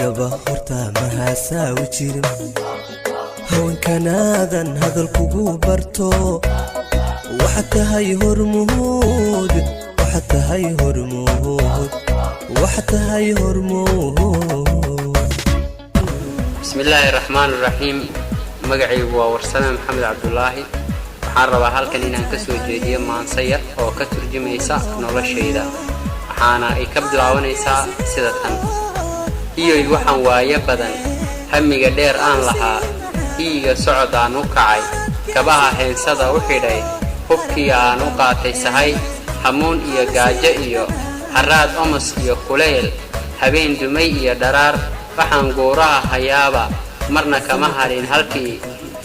adigaba horta ma haasawi jirin haweenkanaadan hadal kugu barto waxaad tahay hormuud waxaad tahay hormuud waxaad tahay hormuud bismillaahi raxmaani raxiim magacaygu waa warsame maxamed cabdullaahi waxaan rabaa halkan inaan ka soo jeediyo maanse yar oo ka turjumaysa noloshayda waxaana ay ka bilaabanaysaa sida tan iyoy waxaan waayo badan hamiga dheer aan lahaa iiga socod aan u kacay kabaha heensada u xidhay hubkii aan u qaatay sahay hamuun iyo gaajo iyo haraad omas iyo kuleyl habeen dumay iyo dharaar waxaan guuraha hayaaba marna kama harin halkii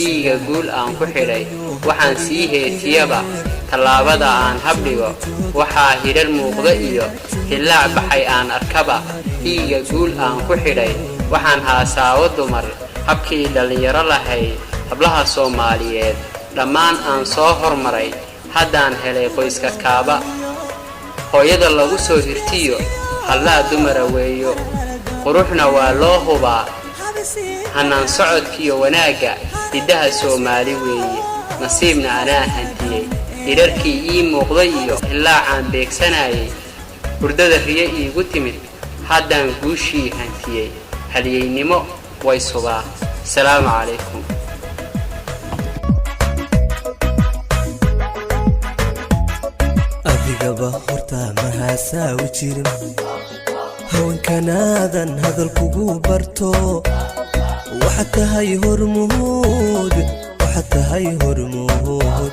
iiga guul aan ku xidhay waxaan sii heetiyaba tallaabada aan habdhigo waxaa hidhar muuqda iyo hillaac baxay aan arkaba iiga guul aan ku xidhay waxaan haasaawo dumar habkii dhallinyaro lahayd hablaha Soomaaliyeed dhammaan aan soo hormaray haddaan helay qoyska kaaba hooyada lagu soo hirtiyo hallaa dumara weeyo quruxna waa loo hubaa hanaan socodkiyo wanaagga hiddaha Soomaali weeye nasiibna anaa hantiyey hidharkii ii muuqday iyo hillaacaan beegsanayay hurdada riye iigu timid haddaan guushii hantiyey halyeynimo way sugaa السلام عليكم adigaba horta ma haasawi jirin haweenkanaadan hadal kugu barto waxaad tahay hormuud waxaad tahay hormuud